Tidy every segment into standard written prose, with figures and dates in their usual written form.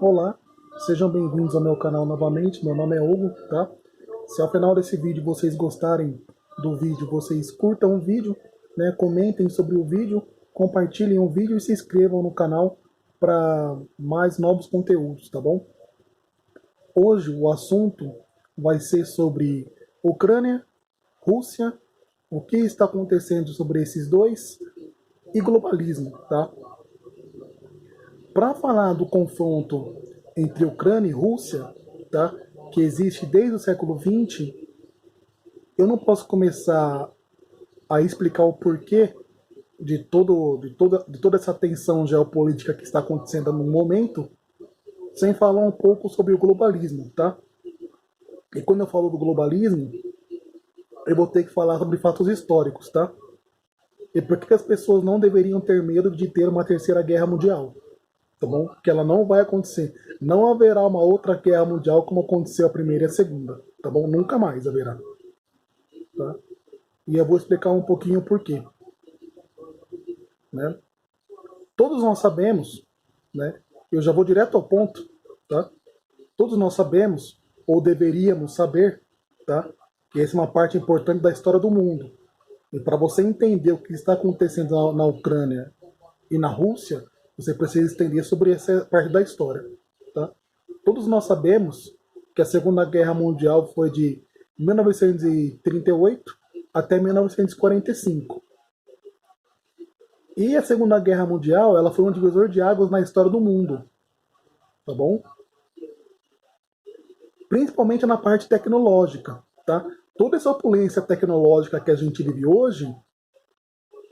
Olá, sejam bem-vindos ao meu canal novamente, meu nome é Hugo, tá? Se ao final desse vídeo vocês gostarem do vídeo, vocês curtam o vídeo, né? Comentem sobre o vídeo, compartilhem o vídeo e se inscrevam no canal para mais novos conteúdos, tá bom? Hoje o assunto vai ser sobre Ucrânia, Rússia, o que está acontecendo sobre esses dois e globalismo, tá? Para falar do confronto entre Ucrânia e Rússia, tá, que existe desde o século XX, eu não posso começar a explicar o porquê de toda essa tensão geopolítica que está acontecendo no momento, sem falar um pouco sobre o globalismo, tá? E quando eu falo do globalismo, eu vou ter que falar sobre fatos históricos, tá? E por que as pessoas não deveriam ter medo de ter uma terceira guerra mundial, tá bom? Que ela não vai acontecer. Não haverá uma outra guerra mundial como aconteceu a primeira e a segunda, tá bom? Nunca mais haverá, tá? E eu vou explicar um pouquinho o porquê, né? Todos nós sabemos, né? Eu já vou direto ao ponto, tá? Todos nós sabemos, ou deveríamos saber, tá? Que essa é uma parte importante da história do mundo. E para você entender o que está acontecendo na Ucrânia e na Rússia, você precisa entender sobre essa parte da história, tá? Todos nós sabemos que a Segunda Guerra Mundial foi de 1938 até 1945. E a Segunda Guerra Mundial, ela foi um divisor de águas na história do mundo, tá bom? Principalmente na parte tecnológica, tá? Toda essa opulência tecnológica que a gente vive hoje,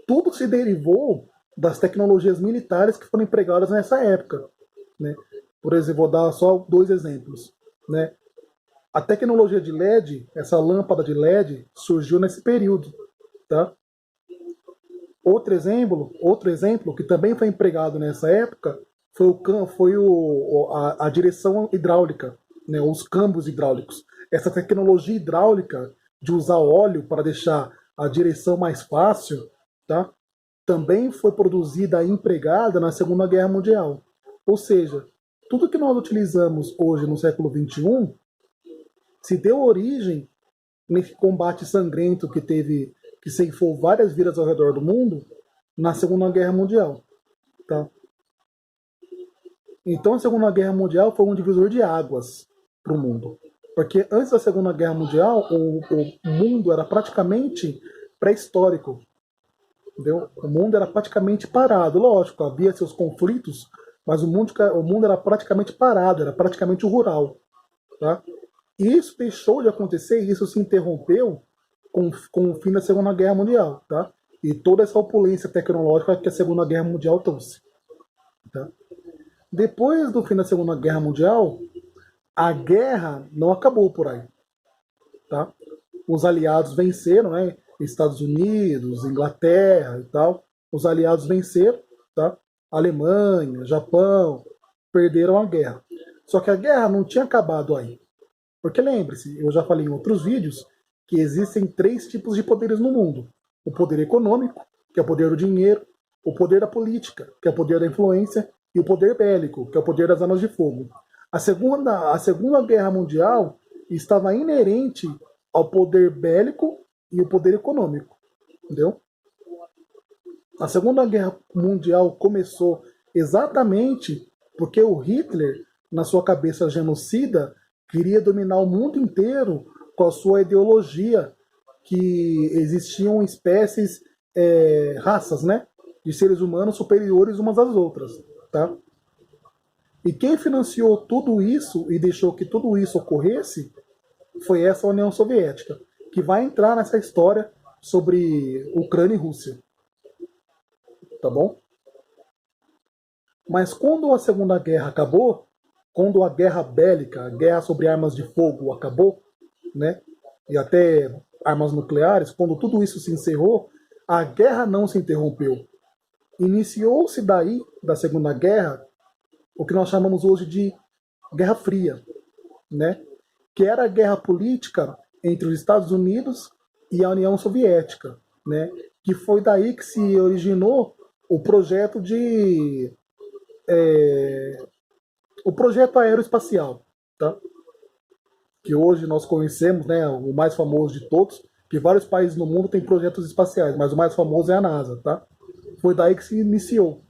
tudo se derivou das tecnologias militares que foram empregadas nessa época, né? Por exemplo, vou dar só dois exemplos, né? A tecnologia de LED, essa lâmpada de LED, surgiu nesse período, tá? Outro exemplo que também foi empregado nessa época foi a direção hidráulica, né, os câmbios hidráulicos. Essa tecnologia hidráulica de usar óleo para deixar a direção mais fácil, tá? Também foi produzida e empregada na Segunda Guerra Mundial. Ou seja, tudo que nós utilizamos hoje no século XXI se deu origem nesse combate sangrento que ceifou várias vidas ao redor do mundo na Segunda Guerra Mundial, tá? Então a Segunda Guerra Mundial foi um divisor de águas para o mundo, porque antes da Segunda Guerra Mundial o mundo era praticamente pré-histórico, entendeu? O mundo era praticamente parado, lógico, havia seus conflitos, mas o mundo era praticamente parado, era praticamente rural, tá? E isso deixou de acontecer, isso se interrompeu com o fim da Segunda Guerra Mundial, tá? E toda essa opulência tecnológica que a Segunda Guerra Mundial trouxe, tá? Depois do fim da Segunda Guerra Mundial, a guerra não acabou por aí, tá? Os aliados venceram, né? Estados Unidos, Inglaterra e tal. Os aliados venceram, tá? Alemanha, Japão, perderam a guerra. Só que a guerra não tinha acabado aí. Porque lembre-se, eu já falei em outros vídeos, que existem três tipos de poderes no mundo. O poder econômico, que é o poder do dinheiro, o poder da política, que é o poder da influência, e o poder bélico, que é o poder das armas de fogo. A segunda Guerra Mundial estava inerente ao poder bélico e o poder econômico, entendeu? A Segunda Guerra Mundial começou exatamente porque o Hitler, na sua cabeça genocida, queria dominar o mundo inteiro com a sua ideologia, que existiam espécies, raças, né, de seres humanos superiores umas às outras, tá? E quem financiou tudo isso e deixou que tudo isso ocorresse foi essa União Soviética, que vai entrar nessa história sobre Ucrânia e Rússia, tá bom? Mas quando a Segunda Guerra acabou, quando a guerra bélica, a guerra sobre armas de fogo acabou, né, e até armas nucleares, quando tudo isso se encerrou, a guerra não se interrompeu. Iniciou-se daí, da Segunda Guerra, o que nós chamamos hoje de Guerra Fria, né, que era a guerra política entre os Estados Unidos e a União Soviética, né, que foi daí que se originou o projeto de o projeto aeroespacial, tá? Que hoje nós conhecemos, né, o mais famoso de todos, que vários países no mundo têm projetos espaciais, mas o mais famoso é a NASA, tá? Foi daí que se iniciou,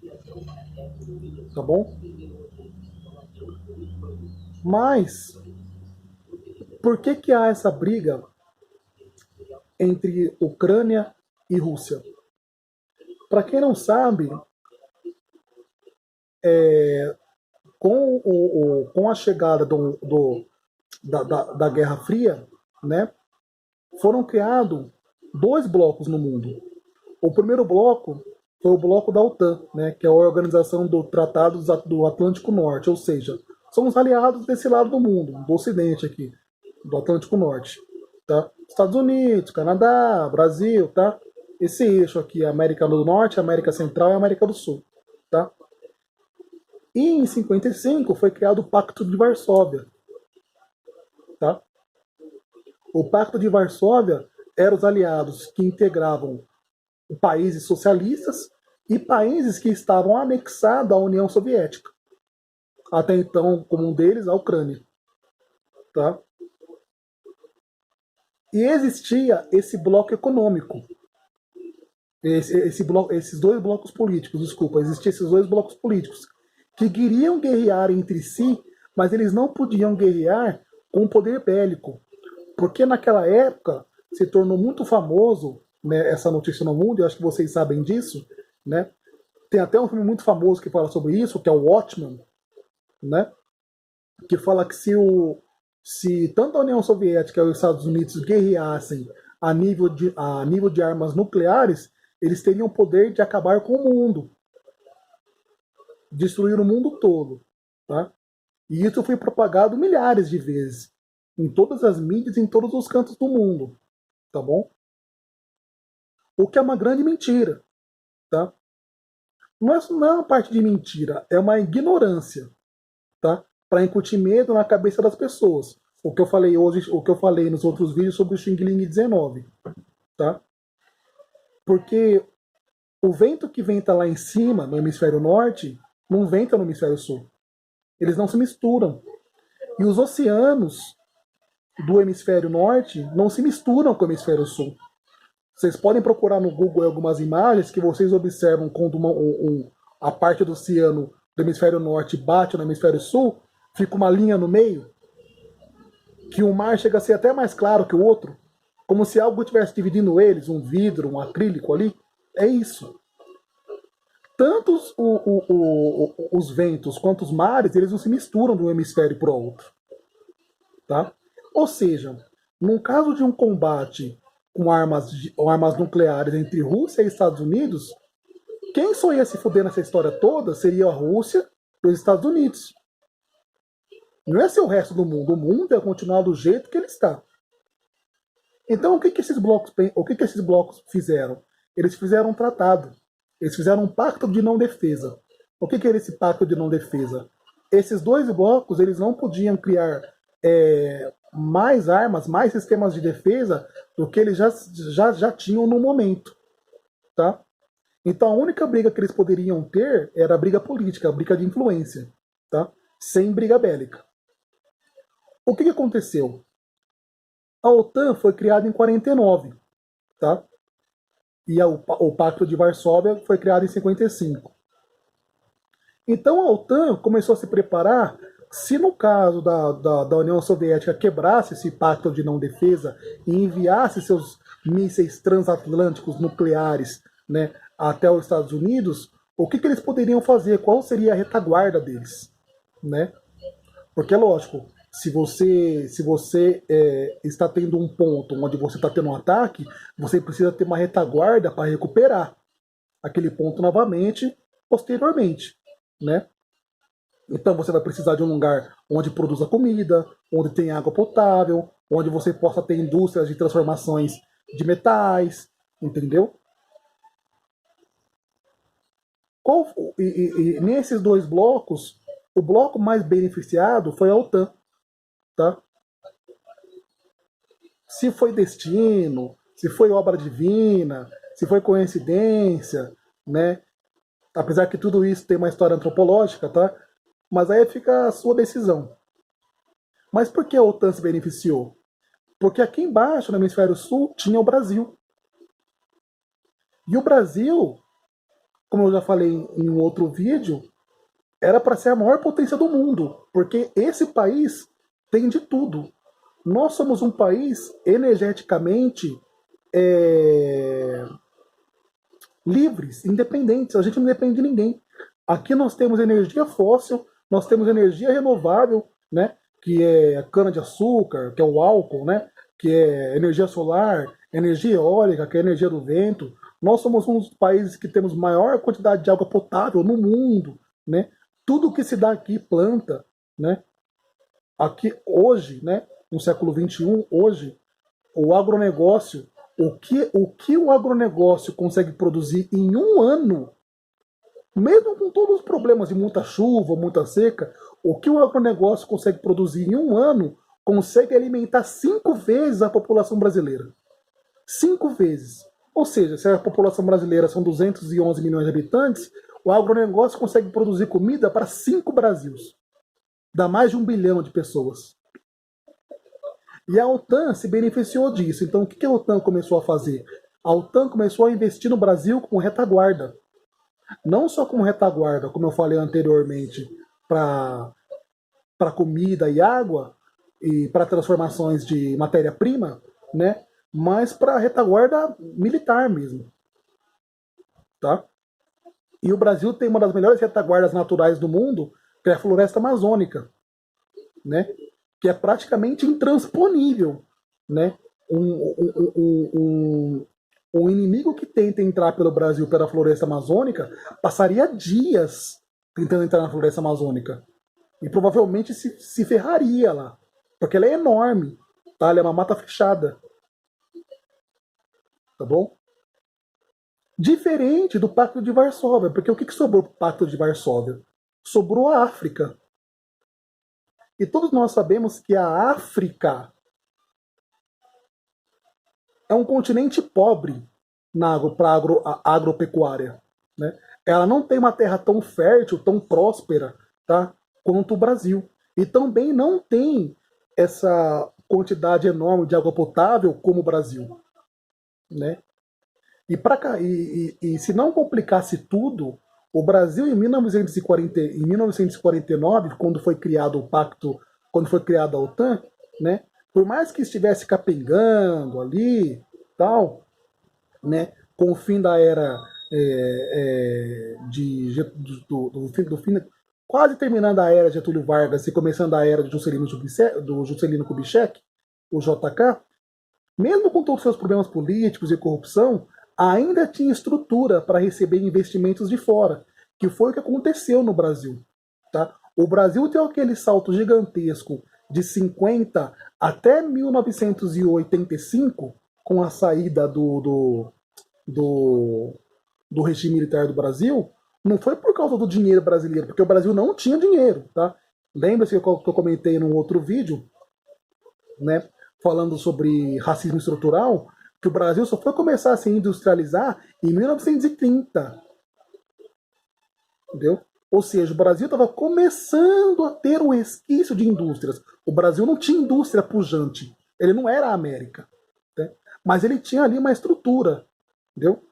tá bom? Mas por que que há essa briga entre Ucrânia e Rússia? Para quem não sabe, com a chegada da Guerra Fria, né, foram criados dois blocos no mundo. O primeiro bloco foi o bloco da OTAN, né, que é a Organização do Tratado do Atlântico Norte, ou seja, são os aliados desse lado do mundo, do Ocidente aqui, do Atlântico Norte. Tá? Estados Unidos, Canadá, Brasil, tá? Esse eixo aqui, América do Norte, América Central e América do Sul. Tá? E em 55 foi criado o Pacto de Varsóvia. Tá? O Pacto de Varsóvia eram os aliados que integravam países socialistas e países que estavam anexados à União Soviética. Até então, como um deles, a Ucrânia. Tá? E existia esse bloco econômico. Esses dois blocos políticos, desculpa, existiam esses dois blocos políticos que queriam guerrear entre si, mas eles não podiam guerrear com poder bélico. Porque naquela época se tornou muito famoso, né, essa notícia no mundo, eu acho que vocês sabem disso, né? Tem até um filme muito famoso que fala sobre isso, que é o Watchmen, né? Que fala que se tanto a União Soviética e os Estados Unidos guerreassem a nível de armas nucleares, eles teriam o poder de acabar com o mundo. Destruir o mundo todo. Tá? E isso foi propagado milhares de vezes. Em todas as mídias, em todos os cantos do mundo. Tá bom? O que é uma grande mentira. Tá? Não é uma parte de mentira, é uma ignorância. Tá? Para incutir medo na cabeça das pessoas. O que eu falei hoje, o que eu falei nos outros vídeos sobre o Xing Ling 19. Tá? Porque o vento que venta lá em cima, no hemisfério norte, não venta no hemisfério sul. Eles não se misturam. E os oceanos do hemisfério norte não se misturam com o hemisfério sul. Vocês podem procurar no Google algumas imagens que vocês observam quando a parte do oceano do hemisfério norte bate no hemisfério sul, fica uma linha no meio, que o mar chega a ser até mais claro que o outro, como se algo estivesse dividindo eles, um vidro, um acrílico ali. É isso. Tanto os ventos quanto os mares, eles não se misturam de um hemisfério para o outro. Tá? Ou seja, num caso de um combate com armas nucleares entre Rússia e Estados Unidos, quem só ia se fuder nessa história toda seria a Rússia e os Estados Unidos. Não ia ser o resto do mundo. O mundo ia continuar do jeito que ele está. Então, o que esses blocos fizeram? Eles fizeram um tratado. Eles fizeram um pacto de não defesa. O que era esse pacto de não defesa? Esses dois blocos, eles não podiam criar mais armas, mais sistemas de defesa do que eles já tinham no momento. Tá? Então, a única briga que eles poderiam ter era a briga política, a briga de influência. Tá? Sem briga bélica. O que aconteceu? A OTAN foi criada em 49, tá? E o Pacto de Varsóvia foi criado em 55. Então a OTAN começou a se preparar, se no caso da União Soviética quebrasse esse pacto de não defesa e enviasse seus mísseis transatlânticos nucleares, né, até os Estados Unidos, o que eles poderiam fazer? Qual seria a retaguarda deles? Né? Porque é lógico, se você está tendo um ponto onde você está tendo um ataque, você precisa ter uma retaguarda para recuperar aquele ponto novamente, posteriormente, né? Então você vai precisar de um lugar onde produza comida, onde tem água potável, onde você possa ter indústrias de transformações de metais, entendeu? E nesses dois blocos, o bloco mais beneficiado foi a OTAN. Tá? Se foi destino, se foi obra divina, se foi coincidência, né? Apesar que tudo isso tem uma história antropológica, tá? Mas aí fica a sua decisão. Mas por que a OTAN se beneficiou? Porque aqui embaixo, no hemisfério sul, tinha o Brasil. E o Brasil, como eu já falei em um outro vídeo, era para ser a maior potência do mundo, porque esse país tem de tudo. Nós somos um país energeticamente livres, independentes, a gente não depende de ninguém. Aqui nós temos energia fóssil, nós temos energia renovável, né, que é a cana-de-açúcar, que é o álcool, né, que é energia solar, energia eólica, que é a energia do vento. Nós somos um dos países que temos maior quantidade de água potável no mundo, né? Tudo que se dá aqui, planta, né? Aqui hoje, né, no século XXI, hoje, o agronegócio, o que o agronegócio consegue produzir em um ano, mesmo com todos os problemas de muita chuva, muita seca, o que o agronegócio consegue produzir em um ano consegue alimentar 5 vezes a população brasileira. 5 vezes. Ou seja, se a população brasileira são 211 milhões de habitantes, o agronegócio consegue produzir comida para 5 Brasils. Dá mais de 1 bilhão de pessoas. E a OTAN se beneficiou disso. Então, o que a OTAN começou a fazer? A OTAN começou a investir no Brasil como retaguarda. Não só como retaguarda, como eu falei anteriormente, para comida e água, e para transformações de matéria-prima, né? Mas para retaguarda militar mesmo. Tá? E o Brasil tem uma das melhores retaguardas naturais do mundo, que é a floresta amazônica, né? Que é praticamente intransponível, né? Um inimigo que tenta entrar pelo Brasil pela floresta amazônica passaria dias tentando entrar na floresta amazônica e provavelmente se ferraria lá, porque ela é enorme, tá? Ela é uma mata fechada, tá bom? Diferente do Pacto de Varsóvia, porque o que sobrou pro Pacto de Varsóvia? Sobrou a África. E todos nós sabemos que a África é um continente pobre para a agropecuária. Né? Ela não tem uma terra tão fértil, tão próspera, tá? Quanto o Brasil. E também não tem essa quantidade enorme de água potável como o Brasil. Né? E se não complicasse tudo, o Brasil em 1949, quando foi criado o pacto, quando foi criada a OTAN, né, por mais que estivesse capengando ali, tal, né, com o fim da era do fim, quase terminando a era de Getúlio Vargas e começando a era do Juscelino Kubitschek, o JK, mesmo com todos os seus problemas políticos e corrupção, ainda tinha estrutura para receber investimentos de fora, que foi o que aconteceu no Brasil. Tá? O Brasil deu aquele salto gigantesco de 50 até 1985, com a saída do regime militar do Brasil, não foi por causa do dinheiro brasileiro, porque o Brasil não tinha dinheiro. Tá? Lembra-se que eu comentei num outro vídeo, né, falando sobre racismo estrutural, que o Brasil só foi começar a se industrializar em 1930. Entendeu? Ou seja, o Brasil estava começando a ter um resquício de indústrias. O Brasil não tinha indústria pujante. Ele não era a América. Né? Mas ele tinha ali uma estrutura. Entendeu?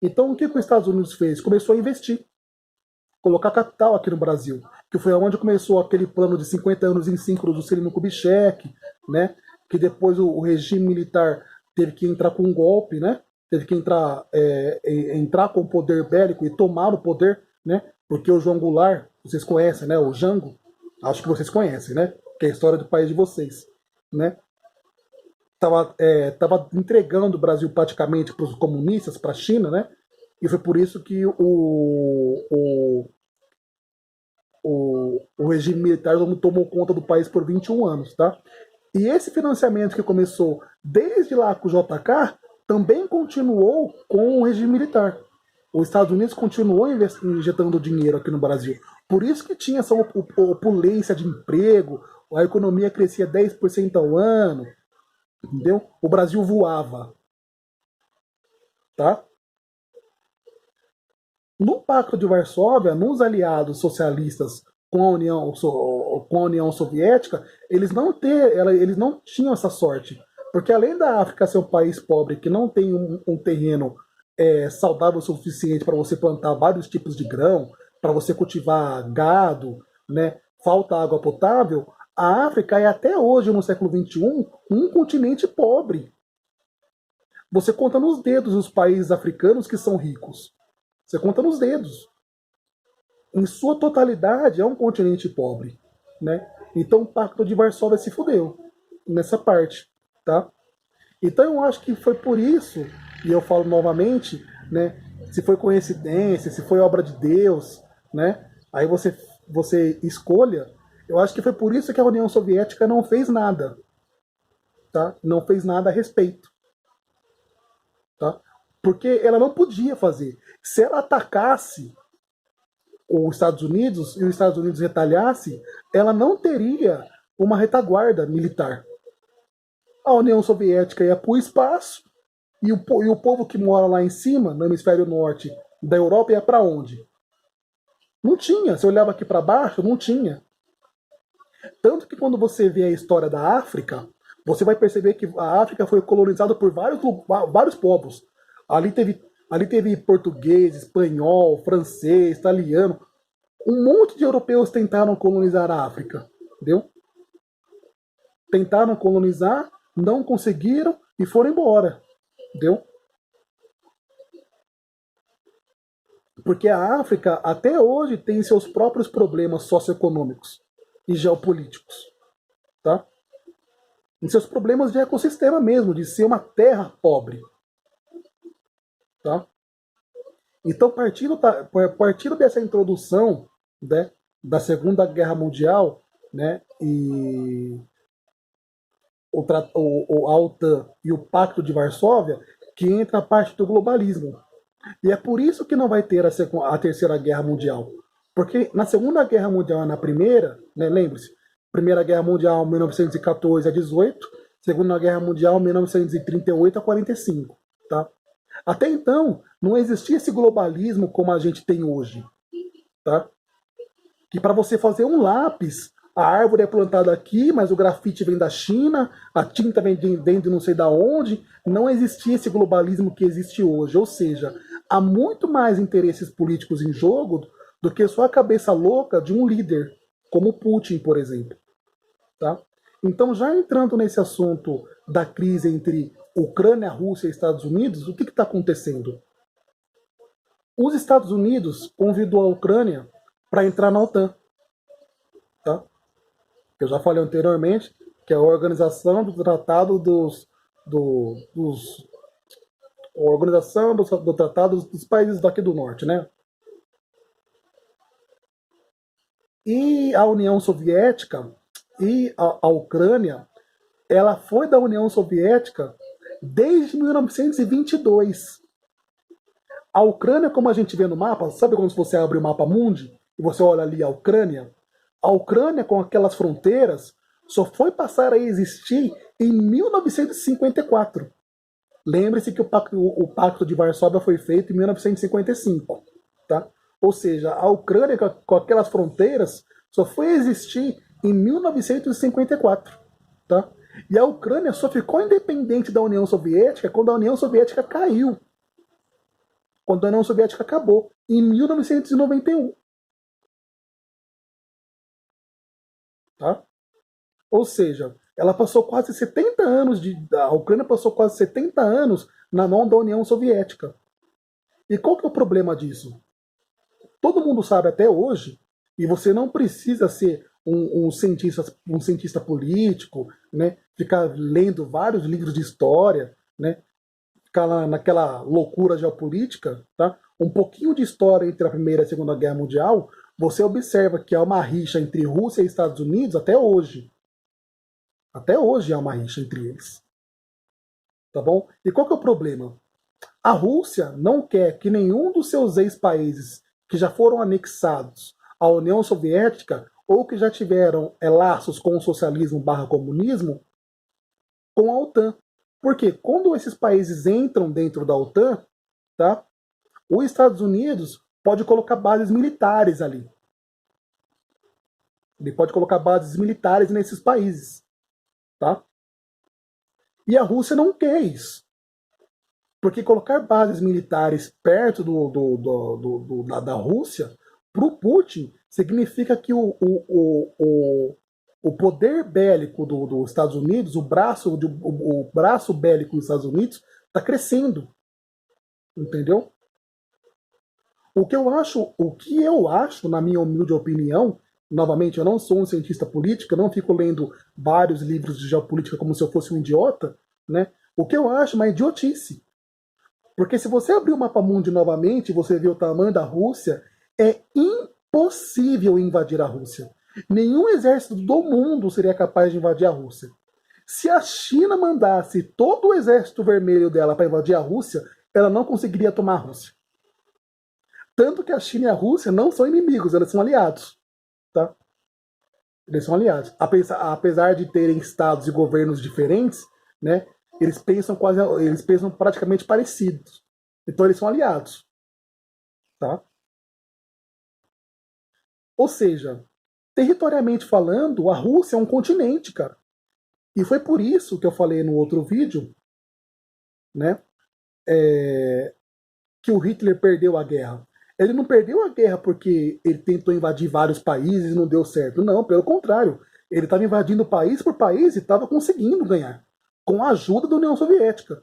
Então, o que os Estados Unidos fez? Começou a investir. Colocar capital aqui no Brasil. Que foi onde começou aquele plano de 50 anos em 5 do Juscelino Kubitschek, né? Que depois o regime militar teve que entrar com um golpe, né? Teve que entrar com o poder bélico e tomar o poder, né? Porque o João Goulart, vocês conhecem, né? O Jango, acho que vocês conhecem, né? Que é a história do país de vocês, né? Tava entregando o Brasil praticamente para os comunistas, para a China, né? E foi por isso que o regime militar tomou conta do país por 21 anos, tá? E esse financiamento que começou desde lá com o JK também continuou com o regime militar. Os Estados Unidos continuou injetando dinheiro aqui no Brasil. Por isso que tinha essa opulência de emprego, a economia crescia 10% ao ano, entendeu? O Brasil voava. Tá? No Pacto de Varsóvia, nos aliados socialistas com a União Soviética, eles não tinham essa sorte. Porque além da África ser um país pobre que não tem um terreno saudável o suficiente para você plantar vários tipos de grão, para você cultivar gado, né, falta água potável, a África é até hoje, no século XXI, um continente pobre. Você conta nos dedos os países africanos que são ricos. Você conta nos dedos. Em sua totalidade, é um continente pobre. Né? Então o Pacto de Varsóvia se fudeu nessa parte. Tá? Então eu acho que foi por isso, e eu falo novamente, né, se foi coincidência, se foi obra de Deus, né, aí você escolha. Eu acho que foi por isso que a União Soviética não fez nada. Tá? Não fez nada a respeito. Tá? Porque ela não podia fazer. Se ela atacasse os Estados Unidos e os Estados Unidos retalhasse, ela não teria uma retaguarda militar. A União Soviética ia para o espaço e o povo que mora lá em cima, no hemisfério norte da Europa, ia para onde? Não tinha. Se olhava aqui para baixo, não tinha. Tanto que quando você vê a história da África, você vai perceber que a África foi colonizada por vários povos. Ali teve português, espanhol, francês, italiano. Um monte de europeus tentaram colonizar a África. Entendeu? Tentaram colonizar, não conseguiram e foram embora. Entendeu? Porque a África até hoje tem seus próprios problemas socioeconômicos e geopolíticos. Tá? Em seus problemas de ecossistema mesmo, de ser uma terra pobre. Tá? Então, partindo dessa introdução, né, da Segunda Guerra Mundial, né, e a OTAN e o Pacto de Varsóvia, que entra a parte do globalismo. E é por isso que não vai ter a Terceira Guerra Mundial. Porque na Segunda Guerra Mundial e na Primeira, né, lembre-se, Primeira Guerra Mundial 1914 a 18, Segunda Guerra Mundial 1938 a 45. Tá? Até então, não existia esse globalismo como a gente tem hoje. Tá? Que para você fazer um lápis, a árvore é plantada aqui, mas o grafite vem da China, a tinta vem de não sei da onde. Não existia esse globalismo que existe hoje. Ou seja, há muito mais interesses políticos em jogo do que só a cabeça louca de um líder, como Putin, por exemplo. Tá? Então, já entrando nesse assunto da crise entre Ucrânia, Rússia e Estados Unidos, o que está acontecendo? Os Estados Unidos convidou a Ucrânia para entrar na OTAN. Tá? Eu já falei anteriormente que é a organização do Tratado a organização do Tratado dos países daqui do Norte, né? E a União Soviética e a Ucrânia, ela foi da União Soviética desde 1922. A Ucrânia, como a gente vê no mapa, sabe quando você abre o mapa mundi e você olha ali a Ucrânia? A Ucrânia, com aquelas fronteiras, só foi passar a existir em 1954. Lembre-se que o Pacto de Varsóvia foi feito em 1955. Tá? Ou seja, a Ucrânia, com aquelas fronteiras, só foi existir em 1954. Tá? E a Ucrânia só ficou independente da União Soviética quando a União Soviética caiu. Quando a União Soviética acabou, em 1991. Tá? Ou seja, ela passou quase 70 anos, a Ucrânia passou quase 70 anos na mão da União Soviética. E qual que é o problema disso? Todo mundo sabe até hoje, e você não precisa ser um cientista político, né, ficar lendo vários livros de história, né, ficar lá naquela loucura geopolítica, tá? Um pouquinho de história entre a Primeira e a Segunda Guerra Mundial, você observa que há uma rixa entre Rússia e Estados Unidos até hoje. Até hoje há uma rixa entre eles. Tá bom? E qual que é o problema? A Rússia não quer que nenhum dos seus ex-países que já foram anexados à União Soviética ou que já tiveram laços com o socialismo barra comunismo com a OTAN. Porque quando esses países entram dentro da OTAN, tá, os Estados Unidos pode colocar bases militares ali. Ele pode colocar bases militares nesses países, tá? E a Rússia não quer isso. Porque colocar bases militares perto da Rússia, para o Putin, significa que o poder bélico dos Estados Unidos, o braço bélico dos Estados Unidos, está crescendo. Entendeu? O que eu acho, na minha humilde opinião, novamente, eu não sou um cientista político, eu não fico lendo vários livros de geopolítica como se eu fosse um idiota, né? O que eu acho é uma idiotice. Porque se você abrir o mapa mundi novamente e você ver o tamanho da Rússia, é impossível invadir a Rússia. Nenhum exército do mundo seria capaz de invadir a Rússia. Se a China mandasse todo o exército vermelho dela para invadir a Rússia, ela não conseguiria tomar a Rússia. Tanto que a China e a Rússia não são inimigos, elas são aliados. Tá? Eles são aliados. Apesar de terem estados e governos diferentes, né, eles pensam praticamente parecidos. Então eles são aliados. Tá? Ou seja, territorialmente falando, a Rússia é um continente, cara. E foi por isso que eu falei no outro vídeo, né, que o Hitler perdeu a guerra. Ele não perdeu a guerra porque ele tentou invadir vários países e não deu certo. Não, pelo contrário. Ele estava invadindo país por país e estava conseguindo ganhar, com a ajuda da União Soviética.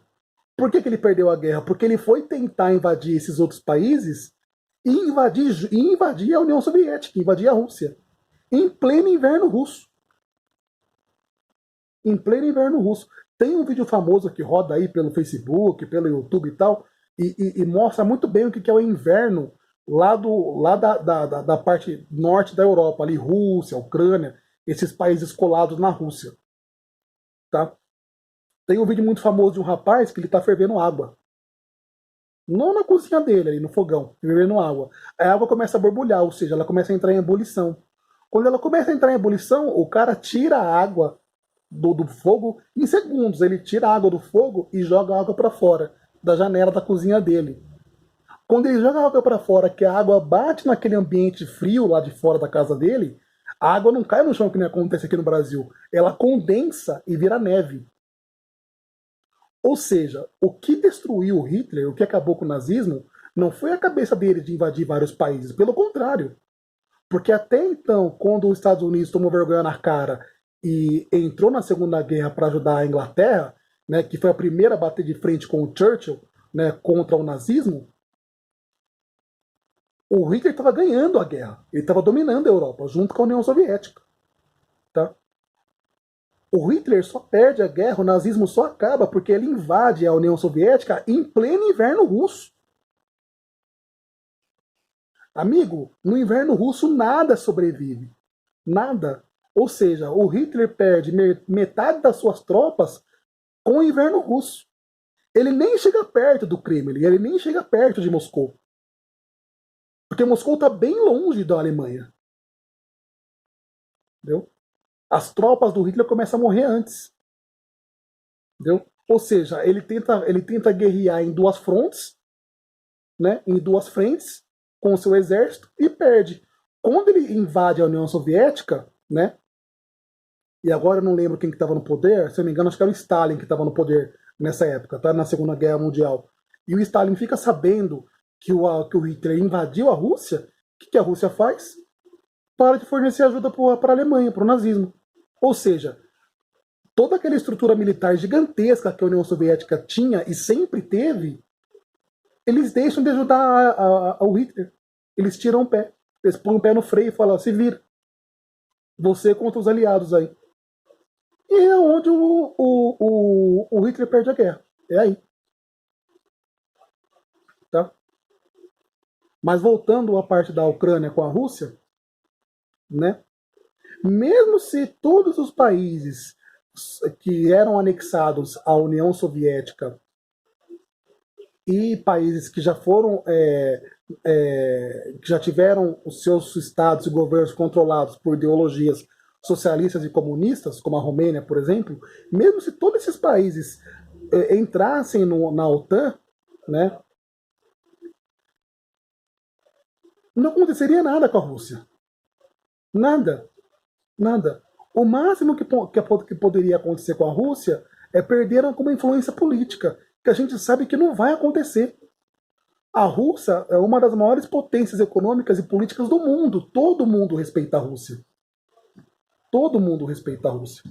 Por que ele perdeu a guerra? Porque ele foi tentar invadir esses outros países e invadir a União Soviética, invadir a Rússia, em pleno inverno russo. Em pleno inverno russo. Tem um vídeo famoso que roda aí pelo Facebook, pelo YouTube e tal, e mostra muito bem o que é o inverno lá da parte norte da Europa, ali Rússia, Ucrânia, esses países colados na Rússia. Tá? Tem um vídeo muito famoso de um rapaz que ele está fervendo água. Não na cozinha dele, ali no fogão, fervendo água. A água começa a borbulhar, ou seja, ela começa a entrar em ebulição. Quando ela começa a entrar em ebulição, o cara tira a água do fogo em segundos. Ele tira a água do fogo e joga a água para fora da janela da cozinha dele. Quando ele joga a água para fora, que a água bate naquele ambiente frio lá de fora da casa dele, a água não cai no chão que nem acontece aqui no Brasil. Ela condensa e vira neve. Ou seja, o que destruiu Hitler, o que acabou com o nazismo, não foi a cabeça dele de invadir vários países. Pelo contrário. Porque até então, quando os Estados Unidos tomou vergonha na cara e entrou na Segunda Guerra para ajudar a Inglaterra, né, que foi a primeira a bater de frente com o Churchill, né, contra o nazismo, o Hitler estava ganhando a guerra. Ele estava dominando a Europa, junto com a União Soviética. Tá? O Hitler só perde a guerra, o nazismo só acaba porque ele invade a União Soviética em pleno inverno russo. Amigo, no inverno russo nada sobrevive. Nada. Ou seja, o Hitler perde metade das suas tropas com o inverno russo. Ele nem chega perto do Kremlin, ele nem chega perto de Moscou. Porque Moscou está bem longe da Alemanha. Entendeu? As tropas do Hitler começam a morrer antes. Entendeu? Ou seja, ele tenta guerrear em duas frontes, né, em duas frentes, com o seu exército, e perde. Quando ele invade a União Soviética, né, e agora eu não lembro quem que estava no poder, se eu não me engano, acho que era o Stalin que estava no poder nessa época, tá? Na Segunda Guerra Mundial. E o Stalin fica sabendo que o Hitler invadiu a Rússia. O que a Rússia faz? Para de fornecer ajuda para a Alemanha, para o nazismo. Ou seja, toda aquela estrutura militar gigantesca que a União Soviética tinha e sempre teve, eles deixam de ajudar o Hitler. Eles tiram o pé. Eles põem o pé no freio e falam, se vira. Você contra os aliados aí. E é onde o Hitler perde a guerra. É aí. Tá? Mas voltando à parte da Ucrânia com a Rússia, né? Mesmo se todos os países que eram anexados à União Soviética e países que já foram que já tiveram os seus estados e governos controlados por ideologias socialistas e comunistas, como a Romênia, por exemplo, mesmo se todos esses países entrassem na OTAN, né, não aconteceria nada com a Rússia. Nada. Nada. O máximo que poderia acontecer com a Rússia é perder alguma influência política, que a gente sabe que não vai acontecer. A Rússia é uma das maiores potências econômicas e políticas do mundo. Todo mundo respeita a Rússia. Todo mundo respeita a Rússia.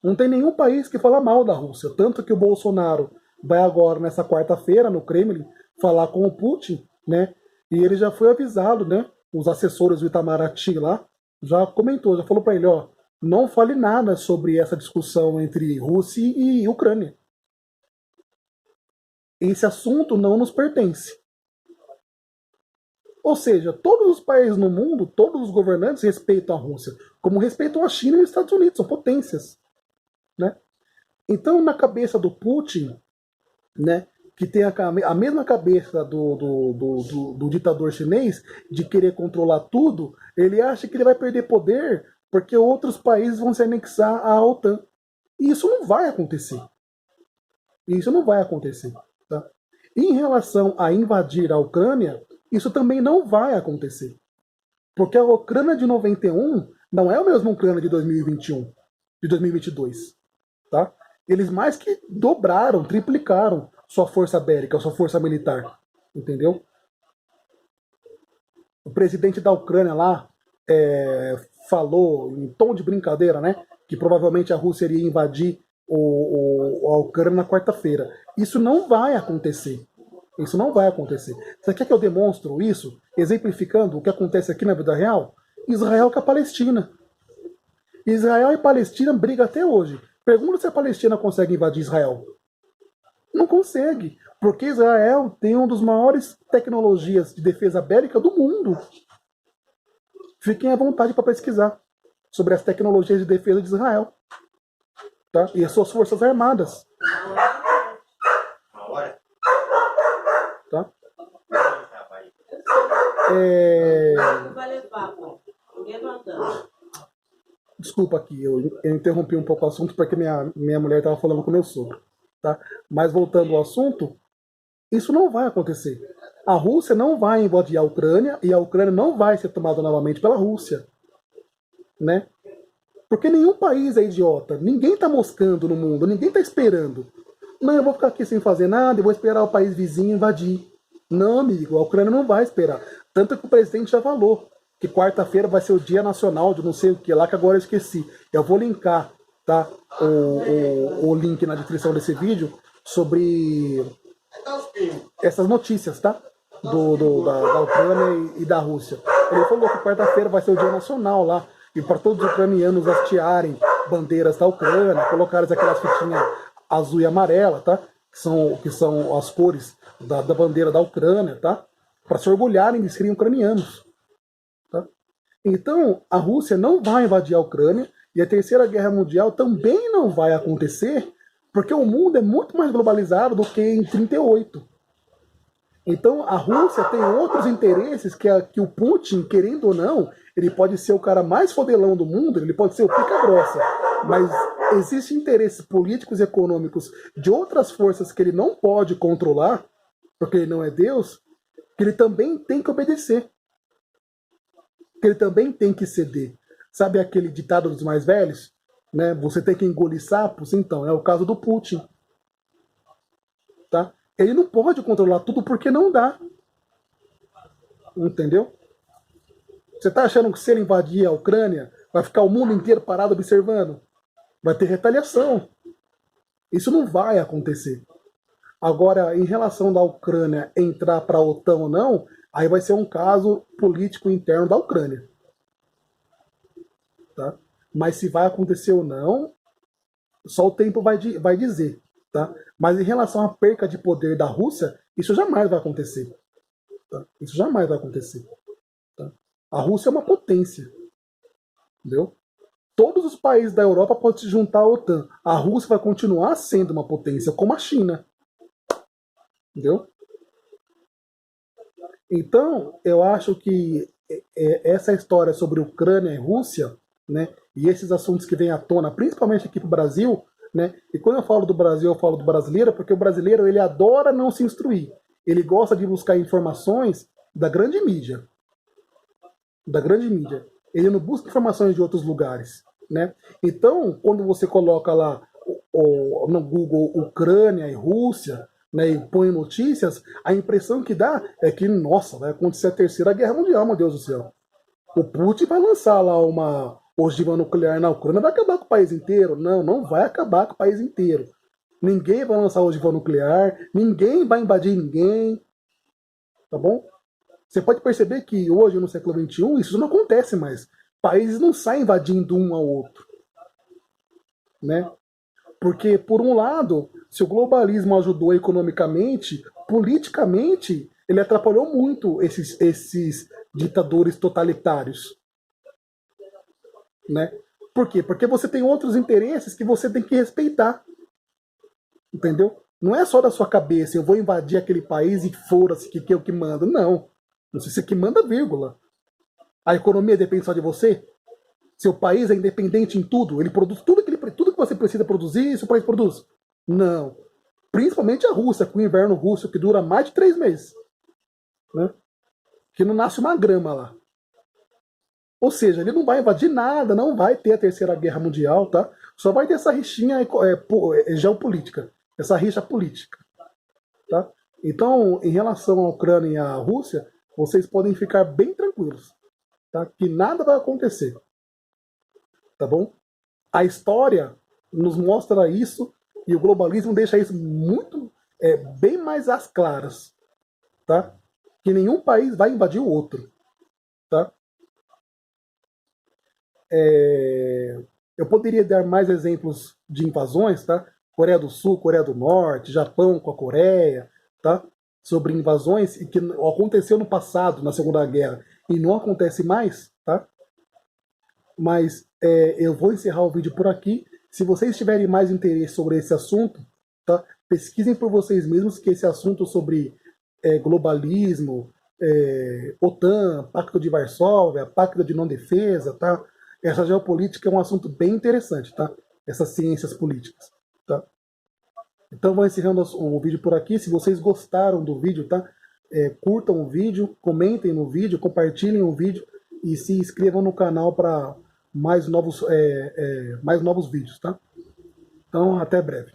Não tem nenhum país que fala mal da Rússia. Tanto que o Bolsonaro vai agora, nessa quarta-feira, no Kremlin, falar com o Putin, né? E ele já foi avisado, né? Os assessores do Itamaraty lá já comentou, já falou para ele, ó, não fale nada sobre essa discussão entre Rússia e Ucrânia. Esse assunto não nos pertence. Ou seja, todos os países no mundo, todos os governantes respeitam a Rússia, como respeitam a China e os Estados Unidos, são potências. Né? Então, na cabeça do Putin, né, que tem a mesma cabeça do ditador chinês, de querer controlar tudo, ele acha que ele vai perder poder porque outros países vão se anexar à OTAN. E isso não vai acontecer. Isso não vai acontecer. Tá? Em relação a invadir a Ucrânia, isso também não vai acontecer. Porque a Ucrânia de 91 não é a mesma Ucrânia de 2021, de 2022. Tá? Eles mais que dobraram, triplicaram sua força bélica, sua força militar. Entendeu? O presidente da Ucrânia lá falou, em tom de brincadeira, né, que provavelmente a Rússia iria invadir a Ucrânia na quarta-feira. Isso não vai acontecer. Isso não vai acontecer. Você quer que eu demonstre isso, exemplificando o que acontece aqui na vida real? Israel com a Palestina. Israel e Palestina brigam até hoje. Pergunta se a Palestina consegue invadir Israel. Não consegue, porque Israel tem uma das maiores tecnologias de defesa bélica do mundo. Fiquem à vontade para pesquisar sobre as tecnologias de defesa de Israel. Tá? E as suas forças armadas. Tá? Desculpa aqui, eu interrompi um pouco o assunto porque minha mulher estava falando com meu sogro. Tá? Mas voltando ao assunto, isso não vai acontecer. A Rússia não vai invadir a Ucrânia e a Ucrânia não vai ser tomada novamente pela Rússia. Né? Porque nenhum país é idiota. Ninguém está moscando no mundo, ninguém está esperando. Não, eu vou ficar aqui sem fazer nada e vou esperar o país vizinho invadir. Não, amigo, a Ucrânia não vai esperar. Tanto que o presidente já falou que quarta-feira vai ser o Dia Nacional de não sei o que lá, que agora eu esqueci. Eu vou linkar, tá, o link na descrição desse vídeo sobre essas notícias, tá? Da Ucrânia e da Rússia. Ele falou que quarta-feira vai ser o Dia Nacional lá, e para todos os ucranianos hastearem bandeiras da Ucrânia, colocarem aquelas fitinhas azul e amarela, tá? Que são as cores da bandeira da Ucrânia, tá? Para se orgulharem de serem ucranianos. Tá? Então, a Rússia não vai invadir a Ucrânia e a Terceira Guerra Mundial também não vai acontecer, porque o mundo é muito mais globalizado do que em 38. Então, a Rússia tem outros interesses que o Putin, querendo ou não, ele pode ser o cara mais fodelão do mundo, ele pode ser o pica-grossa, mas existem interesses políticos e econômicos de outras forças que ele não pode controlar, porque ele não é Deus, que ele também tem que obedecer. Que ele também tem que ceder. Sabe aquele ditado dos mais velhos? Né? Você tem que engolir sapos? Então, é o caso do Putin. Tá? Ele não pode controlar tudo porque não dá. Entendeu? Você tá achando que se ele invadir a Ucrânia, vai ficar o mundo inteiro parado observando? Vai ter retaliação. Isso não vai acontecer. Agora, em relação da Ucrânia entrar para a OTAN ou não, aí vai ser um caso político interno da Ucrânia. Tá? Mas se vai acontecer ou não, só o tempo vai dizer. Tá? Mas em relação à perca de poder da Rússia, isso jamais vai acontecer. Tá? Isso jamais vai acontecer. Tá? A Rússia é uma potência. Entendeu? Todos os países da Europa podem se juntar à OTAN. A Rússia vai continuar sendo uma potência, como a China. Entendeu? Então, eu acho que essa história sobre Ucrânia e Rússia, né, e esses assuntos que vêm à tona, principalmente aqui para o Brasil, né, e quando eu falo do Brasil, eu falo do brasileiro, porque o brasileiro ele adora não se instruir. Ele gosta de buscar informações da grande mídia. Da grande mídia. Ele não busca informações de outros lugares, né? Então, quando você coloca lá no Google Ucrânia e Rússia, né, e põe notícias, a impressão que dá é que, nossa, vai acontecer a terceira guerra mundial, meu Deus do céu. O Putin vai lançar lá uma ogiva nuclear na Ucrânia, vai acabar com o país inteiro. Não, não vai acabar com o país inteiro. Ninguém vai lançar ogiva nuclear, ninguém vai invadir ninguém, tá bom? Você pode perceber que hoje, no século XXI, isso não acontece mais. Países não saem invadindo um ao outro, né? Porque, por um lado, se o globalismo ajudou economicamente, politicamente, ele atrapalhou muito esses ditadores totalitários, né? Por quê? Porque você tem outros interesses que você tem que respeitar, entendeu? Não é só da sua cabeça, eu vou invadir aquele país e fora-se que é o que manda. Não. Não sei se é que manda, vírgula. A economia depende só de você? Seu país é independente em tudo? Ele produz tudo que você precisa produzir, seu país produz? Não. Principalmente a Rússia, com o inverno russo que dura mais de 3 meses. Né? Que não nasce uma grama lá. Ou seja, ele não vai invadir nada, não vai ter a terceira guerra mundial, tá? Só vai ter essa rixinha geopolítica, essa rixa política, tá? Então, em relação à Ucrânia e à Rússia, vocês podem ficar bem tranquilos, tá? Que nada vai acontecer, tá bom? A história nos mostra isso e o globalismo deixa isso muito, bem mais às claras, tá? Que nenhum país vai invadir o outro, tá? Eu poderia dar mais exemplos de invasões, tá? Coreia do Sul, Coreia do Norte, Japão com a Coreia, tá? Sobre invasões e que aconteceu no passado, na Segunda Guerra, e não acontece mais, tá? Mas eu vou encerrar o vídeo por aqui. Se vocês tiverem mais interesse sobre esse assunto, tá? Pesquisem por vocês mesmos que esse assunto sobre globalismo, OTAN, Pacto de Varsóvia, Pacto de Não Defesa, tá? Essa geopolítica é um assunto bem interessante, tá? Essas ciências políticas, tá? Então vou encerrando o vídeo por aqui. Se vocês gostaram do vídeo, tá? Curtam o vídeo, comentem no vídeo, compartilhem o vídeo e se inscrevam no canal para mais novos vídeos, tá? Então até breve.